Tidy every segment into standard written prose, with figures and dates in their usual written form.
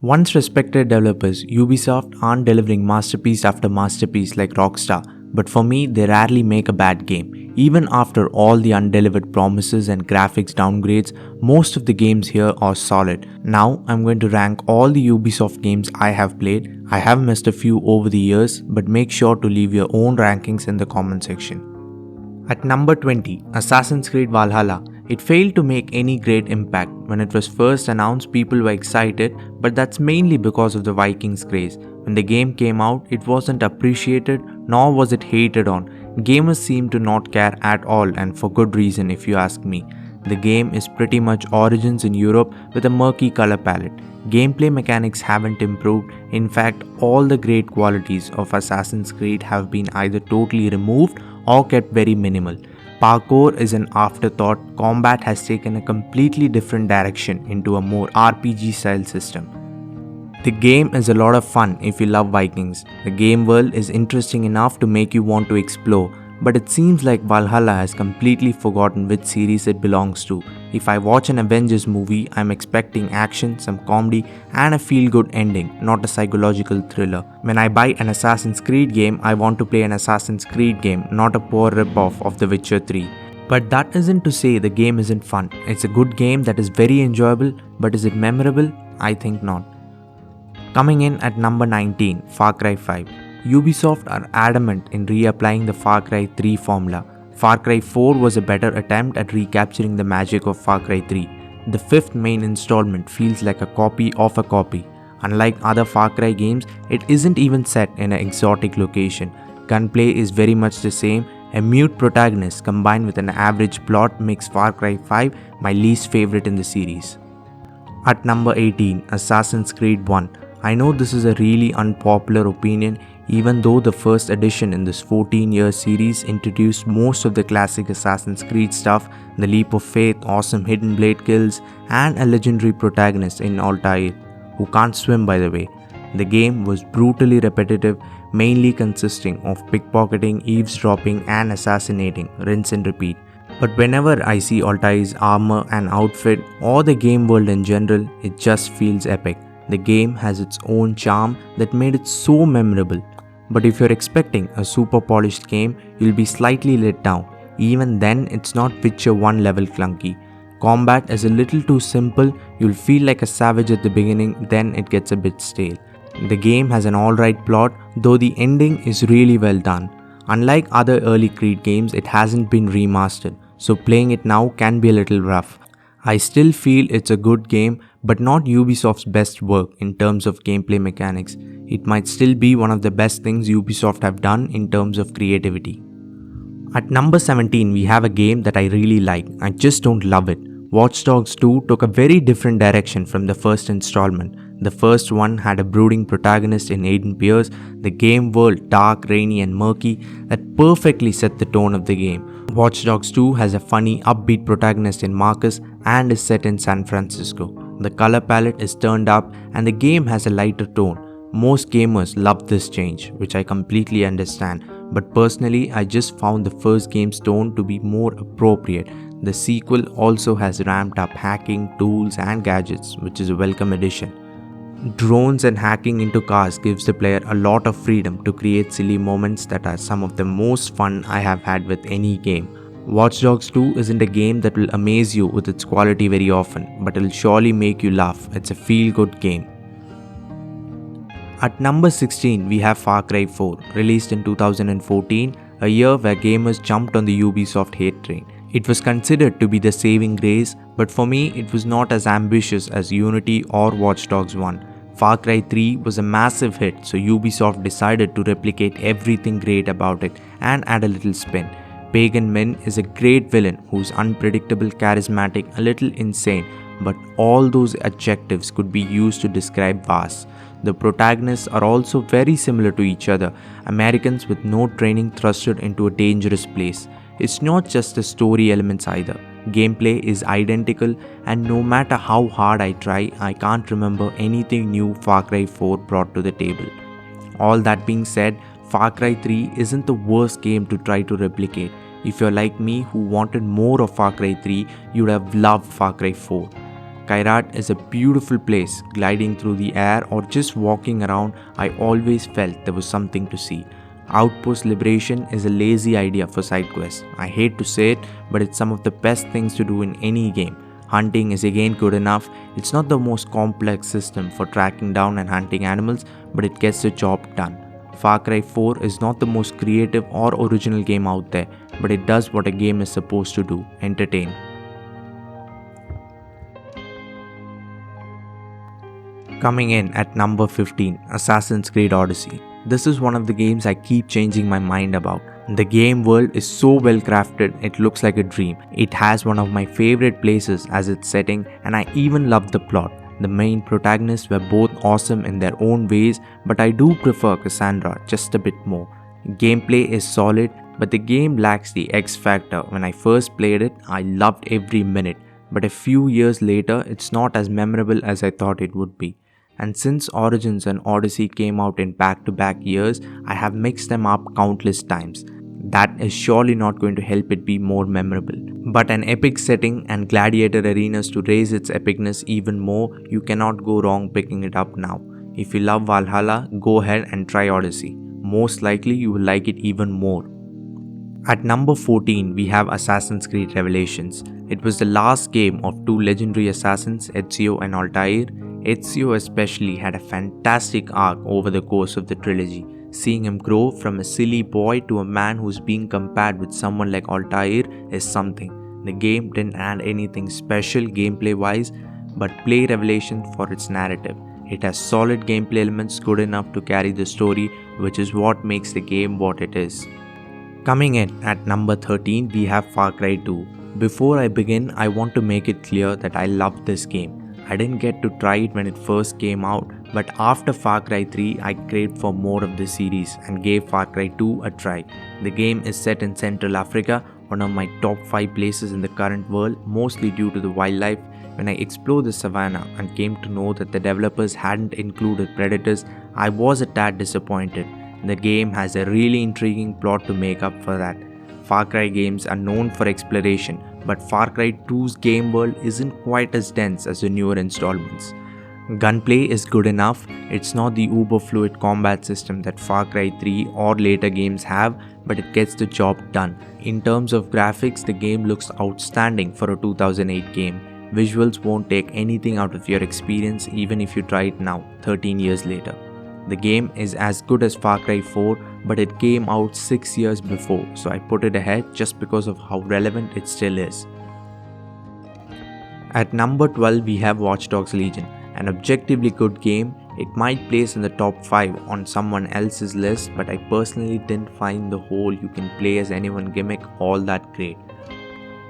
Once respected developers, Ubisoft aren't delivering masterpiece after masterpiece like Rockstar, but for me, they rarely make a bad game. Even after all the undelivered promises and graphics downgrades, most of the games here are solid. Now, I'm going to rank all the Ubisoft games I have played. I have missed a few over the years, but make sure to leave your own rankings in the comment section. At number 20, Assassin's Creed Valhalla. It failed to make any great impact. When it was first announced, people were excited, but that's mainly because of the Vikings craze. When the game came out, it wasn't appreciated nor was it hated on. Gamers seemed to not care at all, and for good reason if you ask me. The game is pretty much Origins in Europe with a murky color palette. Gameplay mechanics haven't improved. In fact, all the great qualities of Assassin's Creed have been either totally removed or kept very minimal. Parkour is an afterthought. Combat has taken a completely different direction into a more RPG style system. The game is a lot of fun if you love Vikings. The game world is interesting enough to make you want to explore, but it seems like Valhalla has completely forgotten which series it belongs to. If I watch an Avengers movie, I'm expecting action, some comedy, and a feel-good ending, not a psychological thriller. When I buy an Assassin's Creed game, I want to play an Assassin's Creed game, not a poor rip-off of The Witcher 3. But that isn't to say the game isn't fun. It's a good game that is very enjoyable, but is it memorable? I think not. Coming in at number 19, Far Cry 5. Ubisoft are adamant in reapplying the Far Cry 3 formula. Far Cry 4 was a better attempt at recapturing the magic of Far Cry 3. The fifth main installment feels like a copy of a copy. Unlike other Far Cry games, it isn't even set in an exotic location. Gunplay is very much the same. A mute protagonist combined with an average plot makes Far Cry 5 my least favorite in the series. At number 18, Assassin's Creed 1. I know this is a really unpopular opinion, even though the first edition in this 14-year series introduced most of the classic Assassin's Creed stuff, the leap of faith, awesome hidden blade kills, and a legendary protagonist in Altair, who can't swim by the way. The game was brutally repetitive, mainly consisting of pickpocketing, eavesdropping, and assassinating, rinse and repeat. But whenever I see Altair's armor and outfit, or the game world in general, it just feels epic. The game has its own charm that made it so memorable. But if you're expecting a super polished game, you'll be slightly let down. Even then, it's not Witcher 1 level clunky. Combat is a little too simple, you'll feel like a savage at the beginning, then it gets a bit stale. The game has an alright plot, though the ending is really well done. Unlike other early Creed games, it hasn't been remastered, so playing it now can be a little rough. I still feel it's a good game, but not Ubisoft's best work in terms of gameplay mechanics. It might still be one of the best things Ubisoft have done in terms of creativity. At number 17, we have a game that I really like. I just don't love it. Watch Dogs 2 took a very different direction from the first installment. The first one had a brooding protagonist in Aiden Pierce, the game world dark, rainy and murky that perfectly set the tone of the game. Watch Dogs 2 has a funny, upbeat protagonist in Marcus and is set in San Francisco. The color palette is turned up and the game has a lighter tone. Most gamers love this change, which I completely understand, but personally I just found the first game's tone to be more appropriate. The sequel also has ramped up hacking, tools and gadgets, which is a welcome addition. Drones and hacking into cars gives the player a lot of freedom to create silly moments that are some of the most fun I have had with any game. Watch Dogs 2 isn't a game that will amaze you with its quality very often, but it will surely make you laugh. It's a feel-good game. At number 16, we have Far Cry 4, released in 2014, a year where gamers jumped on the Ubisoft hate train. It was considered to be the saving grace, but for me it was not as ambitious as Unity or Watch Dogs 1. Far Cry 3 was a massive hit, so Ubisoft decided to replicate everything great about it and add a little spin. Pagan Min is a great villain who's unpredictable, charismatic, a little insane, but all those adjectives could be used to describe Vaas. The protagonists are also very similar to each other, Americans with no training thrusted into a dangerous place. It's not just the story elements either. Gameplay is identical and no matter how hard I try, I can't remember anything new Far Cry 4 brought to the table. All that being said, Far Cry 3 isn't the worst game to try to replicate. If you're like me who wanted more of Far Cry 3, you'd have loved Far Cry 4. Kairat is a beautiful place. Gliding through the air or just walking around, I always felt there was something to see. Outpost Liberation is a lazy idea for side quests. I hate to say it, but it's some of the best things to do in any game. Hunting is again good enough. It's not the most complex system for tracking down and hunting animals, but it gets the job done. Far Cry 4 is not the most creative or original game out there, but it does what a game is supposed to do: entertain. Coming in at number 15, Assassin's Creed Odyssey. This is one of the games I keep changing my mind about. The game world is so well crafted, it looks like a dream. It has one of my favorite places as its setting, and I even love the plot. The main protagonists were both awesome in their own ways, but I do prefer Cassandra just a bit more. Gameplay is solid, but the game lacks the X factor. When I first played it, I loved every minute, but a few years later, it's not as memorable as I thought it would be. And since Origins and Odyssey came out in back-to-back years, I have mixed them up countless times. That is surely not going to help it be more memorable. But an epic setting and gladiator arenas to raise its epicness even more, you cannot go wrong picking it up now. If you love Valhalla, go ahead and try Odyssey. Most likely you will like it even more. At number 14, we have Assassin's Creed Revelations. It was the last game of two legendary assassins, Ezio and Altair. Ezio especially had a fantastic arc over the course of the trilogy. Seeing him grow from a silly boy to a man who's being compared with someone like Altair is something. The game didn't add anything special gameplay wise, but play Revelation for its narrative. It has solid gameplay elements good enough to carry the story, which is what makes the game what it is. Coming in at number 13, we have Far Cry 2. Before I begin, I want to make it clear that I love this game. I didn't get to try it when it first came out, but after Far Cry 3, I craved for more of this series and gave Far Cry 2 a try. The game is set in Central Africa, one of my top 5 places in the current world, mostly due to the wildlife. When I explored the savannah and came to know that the developers hadn't included predators, I was a tad disappointed. The game has a really intriguing plot to make up for that. Far Cry games are known for exploration, but Far Cry 2's game world isn't quite as dense as the newer installments. Gunplay is good enough. It's not the uber fluid combat system that Far Cry 3 or later games have, but it gets the job done. In terms of graphics, the game looks outstanding for a 2008 game. Visuals won't take anything out of your experience even if you try it now, 13 years later. The game is as good as Far Cry 4, but it came out 6 years before, so I put it ahead just because of how relevant it still is. At number 12, we have Watch Dogs Legion. An objectively good game. It might place in the top 5 on someone else's list, but I personally didn't find the whole you can play as anyone gimmick all that great.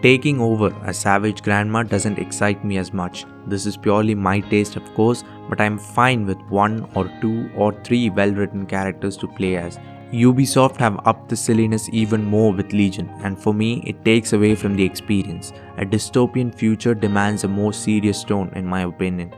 Taking over a savage grandma doesn't excite me as much. This is purely my taste, of course, but I'm fine with 1 or 2 or 3 well-written characters to play as. Ubisoft have upped the silliness even more with Legion, and for me, it takes away from the experience. A dystopian future demands a more serious tone, in my opinion.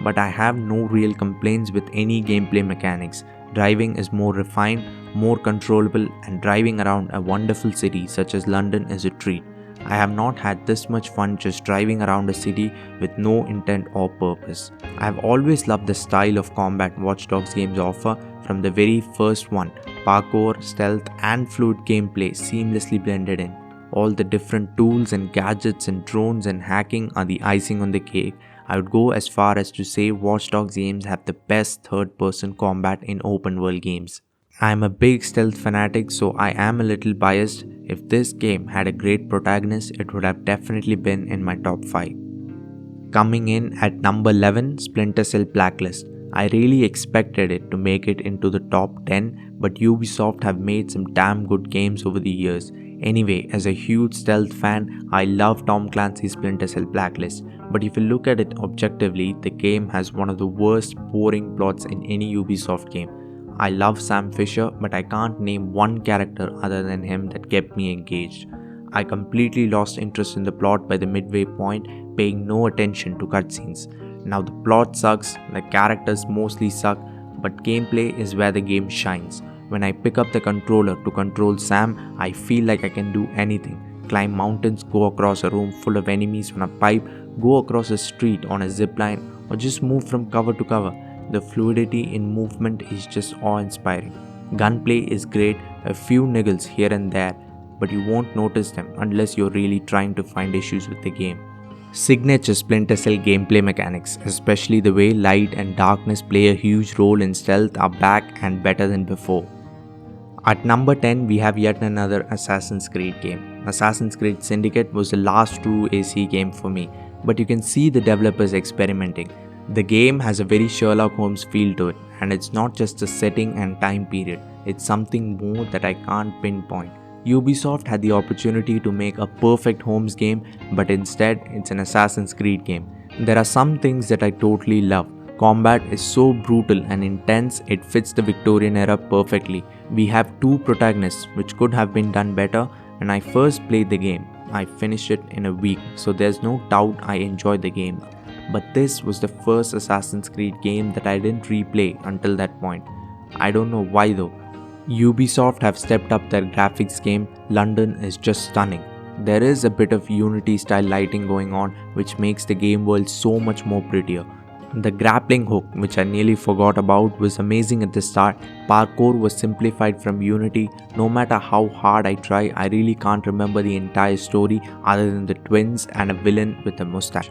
But I have no real complaints with any gameplay mechanics. Driving is more refined, more controllable, and driving around a wonderful city such as London is a treat. I have not had this much fun just driving around a city with no intent or purpose. I have always loved the style of combat Watch Dogs games offer from the very first one. Parkour, stealth, and fluid gameplay seamlessly blended in. All the different tools and gadgets and drones and hacking are the icing on the cake. I would go as far as to say Watch Dogs games have the best third-person combat in open-world games. I am a big stealth fanatic, so I am a little biased. If this game had a great protagonist, it would have definitely been in my top 5. Coming in at number 11, Splinter Cell Blacklist. I really expected it to make it into the top 10, but Ubisoft have made some damn good games over the years. Anyway, as a huge stealth fan, I love Tom Clancy's Splinter Cell Blacklist, but if you look at it objectively, the game has one of the worst boring plots in any Ubisoft game. I love Sam Fisher, but I can't name one character other than him that kept me engaged. I completely lost interest in the plot by the midway point, paying no attention to cutscenes. Now the plot sucks, the characters mostly suck, but gameplay is where the game shines. When I pick up the controller to control Sam, I feel like I can do anything. Climb mountains, go across a room full of enemies on a pipe, go across a street on a zipline, or just move from cover to cover. The fluidity in movement is just awe-inspiring. Gunplay is great, a few niggles here and there, but you won't notice them unless you're really trying to find issues with the game. Signature Splinter Cell gameplay mechanics, especially the way light and darkness play a huge role in stealth, are back and better than before. At number 10, we have yet another Assassin's Creed game. Assassin's Creed Syndicate was the last true AC game for me, but you can see the developers experimenting. The game has a very Sherlock Holmes feel to it, and it's not just a setting and time period, it's something more that I can't pinpoint. Ubisoft had the opportunity to make a perfect Holmes game, but instead it's an Assassin's Creed game. There are some things that I totally love. Combat is so brutal and intense, it fits the Victorian era perfectly. We have two protagonists, which could have been done better. When I first played the game, I finished it in a week, so there's no doubt I enjoyed the game. But this was the first Assassin's Creed game that I didn't replay until that point. I don't know why though. Ubisoft have stepped up their graphics game. London is just stunning. There is a bit of Unity style lighting going on, which makes the game world so much more prettier. The grappling hook, which I nearly forgot about, was amazing at the start. Parkour was simplified from Unity. No matter how hard I try, I really can't remember the entire story other than the twins and a villain with a mustache.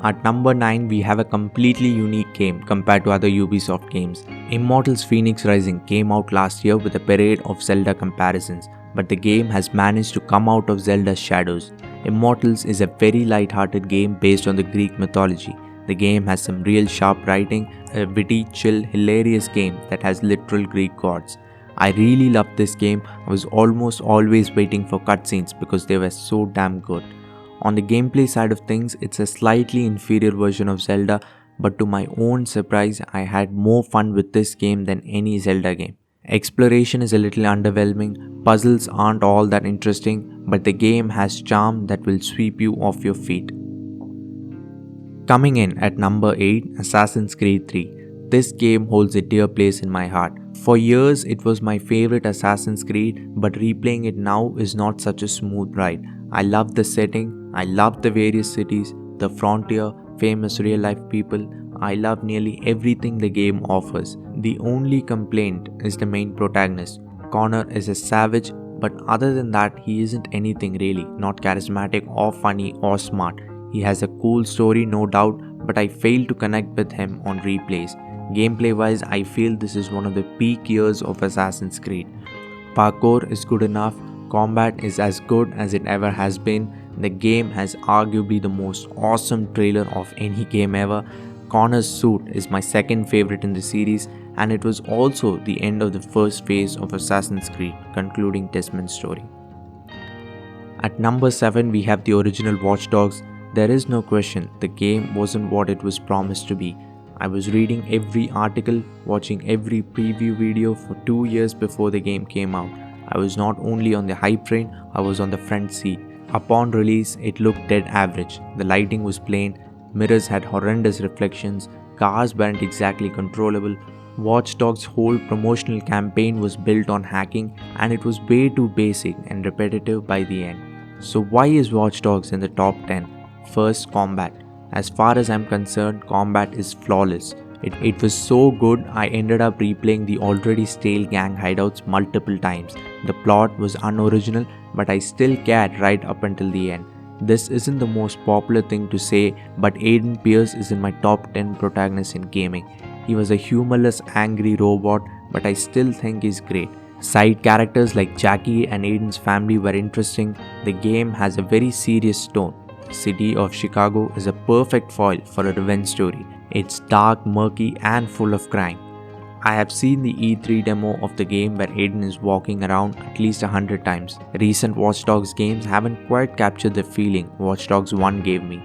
At number 9, we have a completely unique game compared to other Ubisoft games. Immortals Fenyx Rising came out last year with a parade of Zelda comparisons, but the game has managed to come out of Zelda's shadows. Immortals is a very light-hearted game based on the Greek mythology. The game has some real sharp writing, a witty, chill, hilarious game that has literal Greek gods. I really loved this game. I was almost always waiting for cutscenes because they were so damn good. On the gameplay side of things, it's a slightly inferior version of Zelda, but to my own surprise, I had more fun with this game than any Zelda game. Exploration is a little underwhelming, puzzles aren't all that interesting, but the game has charm that will sweep you off your feet. Coming in at number 8, Assassin's Creed 3. This game holds a dear place in my heart. For years, it was my favorite Assassin's Creed, but replaying it now is not such a smooth ride. I love the setting, I love the various cities, the frontier, famous real life people. I love nearly everything the game offers. The only complaint is the main protagonist. Connor is a savage, but other than that, he isn't anything really, not charismatic or funny or smart. He has a cool story, no doubt, but I fail to connect with him on replays. Gameplay wise, I feel this is one of the peak years of Assassin's Creed. Parkour is good enough, combat is as good as it ever has been. The game has arguably the most awesome trailer of any game ever. Connor's suit is my second favorite in the series, and it was also the end of the first phase of Assassin's Creed, concluding Desmond's story. At number 7, we have the original Watch Dogs. There is no question, the game wasn't what it was promised to be. I was reading every article, watching every preview video for 2 years before the game came out. I was not only on the hype train, I was on the front seat. Upon release, it looked dead average. The lighting was plain, mirrors had horrendous reflections, cars weren't exactly controllable. Watch Dogs' whole promotional campaign was built on hacking, and it was way too basic and repetitive by the end. So why is Watch Dogs in the top 10? First, combat. As far as I'm concerned, combat is flawless. It was so good, I ended up replaying the already stale gang hideouts multiple times. The plot was unoriginal, but I still cared right up until the end. This isn't the most popular thing to say, but Aiden Pierce is in my top 10 protagonists in gaming. He was a humorless, angry robot, but I still think he's great. Side characters like Jackie and Aiden's family were interesting. The game has a very serious tone. The city of Chicago is a perfect foil for a revenge story. It's dark, murky, and full of crime. I have seen the E3 demo of the game where Aiden is walking around at least 100 times. Recent Watch Dogs games haven't quite captured the feeling Watch Dogs 1 gave me.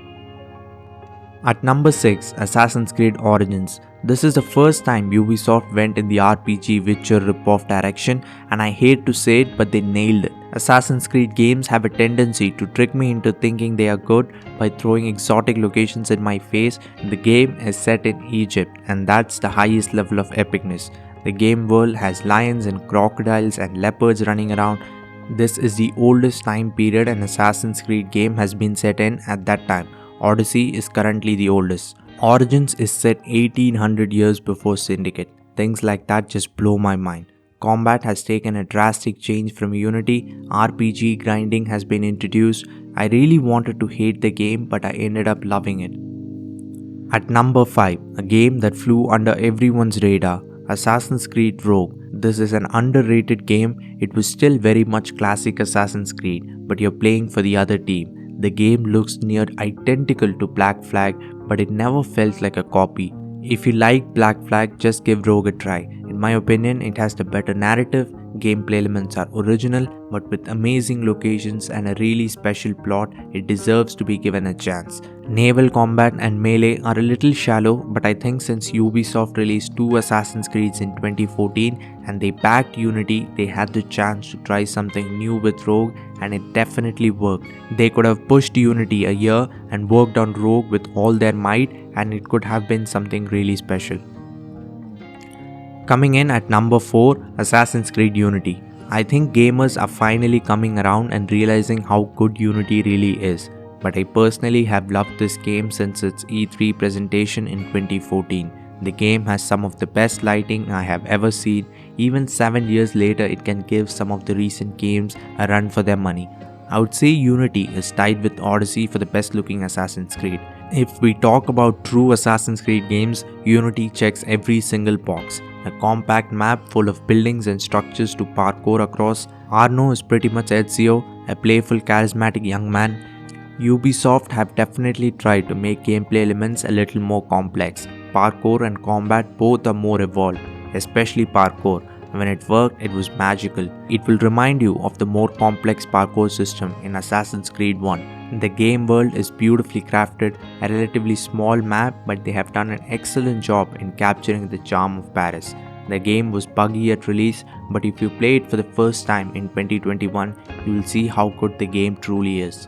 At number 6, Assassin's Creed Origins. This is the first time Ubisoft went in the RPG Witcher ripoff direction, and I hate to say it, but they nailed it. Assassin's Creed games have a tendency to trick me into thinking they are good by throwing exotic locations in my face. The game is set in Egypt, and that's the highest level of epicness. The game world has lions and crocodiles and leopards running around. This is the oldest time period an Assassin's Creed game has been set in at that time. Odyssey is currently the oldest. Origins is set 1800 years before Syndicate. Things like that just blow my mind. Combat has taken a drastic change from Unity, RPG grinding has been introduced. I really wanted to hate the game, but I ended up loving it. At number 5, a game that flew under everyone's radar, Assassin's Creed Rogue. This is an underrated game. It was still very much classic Assassin's Creed, but you're playing for the other team. The game looks near identical to Black Flag, but it never felt like a copy. If you like Black Flag, just give Rogue a try. In my opinion, it has the better narrative, gameplay elements are original, but with amazing locations and a really special plot, it deserves to be given a chance. Naval combat and melee are a little shallow, but I think since Ubisoft released 2 Assassin's Creeds in 2014 and they backed Unity, they had the chance to try something new with Rogue, and it definitely worked. They could have pushed Unity a year and worked on Rogue with all their might, and it could have been something really special. Coming in at number 4, Assassin's Creed Unity. I think gamers are finally coming around and realizing how good Unity really is, but I personally have loved this game since its E3 presentation in 2014. The game has some of the best lighting I have ever seen. Even 7 years later, it can give some of the recent games a run for their money. I would say Unity is tied with Odyssey for the best looking Assassin's Creed. If we talk about true Assassin's Creed games, Unity checks every single box. A compact map full of buildings and structures to parkour across. Arno is pretty much Ezio, a playful, charismatic young man. Ubisoft have definitely tried to make gameplay elements a little more complex. Parkour and combat both are more evolved, especially parkour. When it worked, it was magical. It will remind you of the more complex parkour system in Assassin's Creed 1. The game world is beautifully crafted, a relatively small map, but they have done an excellent job in capturing the charm of Paris. The game was buggy at release, but if you play it for the first time in 2021, you will see how good the game truly is.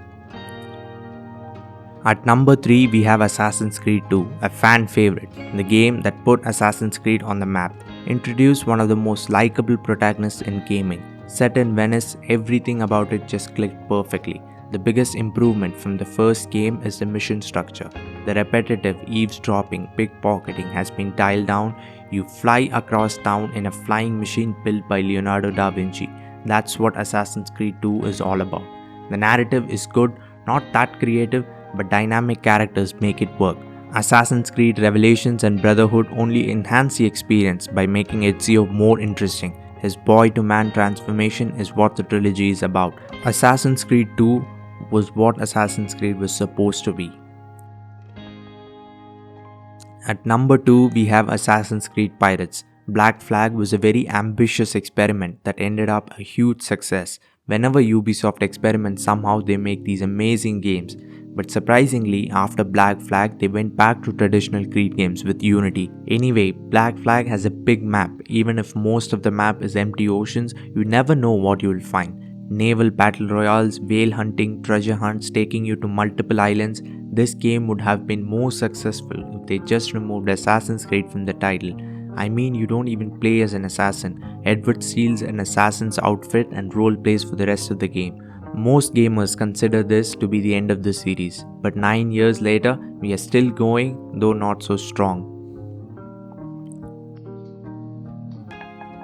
At number 3, we have Assassin's Creed 2, a fan favorite, the game that put Assassin's Creed on the map. Introduced one of the most likable protagonists in gaming. Set in Venice, everything about it just clicked perfectly. The biggest improvement from the first game is the mission structure. The repetitive eavesdropping, pickpocketing has been dialed down. You fly across town in a flying machine built by Leonardo da Vinci. That's what Assassin's Creed 2 is all about. The narrative is good, not that creative, but dynamic characters make it work. Assassin's Creed Revelations and Brotherhood only enhance the experience by making Ezio more interesting. His boy-to-man transformation is what the trilogy is about. Assassin's Creed 2 was what Assassin's Creed was supposed to be. At number 2, we have Assassin's Creed Pirates. Black Flag was a very ambitious experiment that ended up a huge success. Whenever Ubisoft experiments, somehow they make these amazing games. But surprisingly, after Black Flag, they went back to traditional Creed games with Unity. Anyway, Black Flag has a big map. Even if most of the map is empty oceans, you never know what you will find. Naval battle royales, whale hunting, treasure hunts taking you to multiple islands. This game would have been more successful if they just removed Assassin's Creed from the title. I mean, you don't even play as an assassin. Edward steals an assassin's outfit and role plays for the rest of the game. Most gamers consider this to be the end of the series, but 9 years later, we are still going, though not so strong.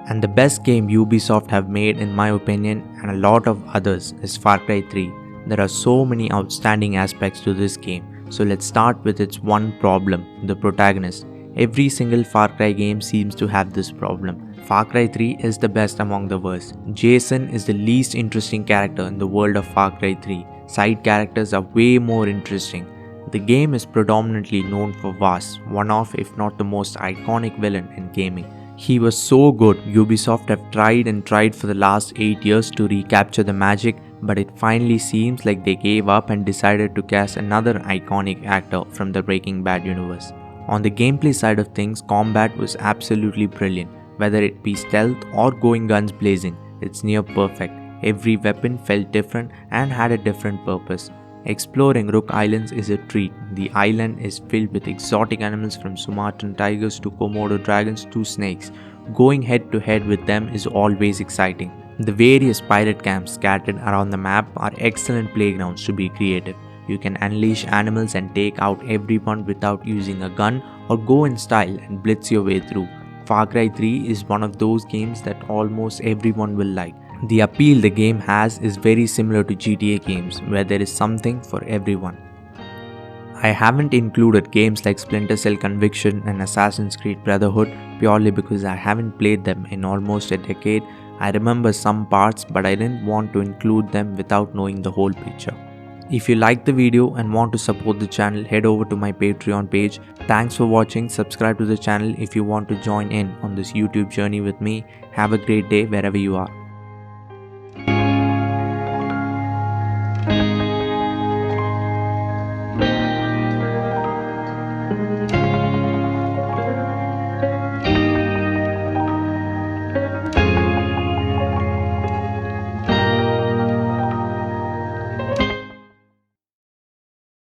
And the best game Ubisoft have made, in my opinion, and a lot of others, is Far Cry 3. There are so many outstanding aspects to this game, so let's start with its one problem, the protagonist. Every single Far Cry game seems to have this problem. Far Cry 3 is the best among the worst. Jason is the least interesting character in the world of Far Cry 3. Side characters are way more interesting. The game is predominantly known for Vaas, one of if not the most iconic villain in gaming. He was so good, Ubisoft have tried and tried for the last 8 years to recapture the magic, but it finally seems like they gave up and decided to cast another iconic actor from the Breaking Bad universe. On the gameplay side of things, combat was absolutely brilliant. Whether it be stealth or going guns blazing, it's near perfect. Every weapon felt different and had a different purpose. Exploring Rook Islands is a treat. The island is filled with exotic animals from Sumatran tigers to Komodo dragons to snakes. Going head to head with them is always exciting. The various pirate camps scattered around the map are excellent playgrounds to be creative. You can unleash animals and take out everyone without using a gun, or go in style and blitz your way through. Far Cry 3 is one of those games that almost everyone will like. The appeal the game has is very similar to GTA games, where there is something for everyone. I haven't included games like Splinter Cell Conviction and Assassin's Creed Brotherhood purely because I haven't played them in almost a decade. I remember some parts, but I didn't want to include them without knowing the whole picture. If you liked the video and want to support the channel, head over to my Patreon page. Thanks for watching. Subscribe to the channel if you want to join in on this YouTube journey with me. Have a great day wherever you are.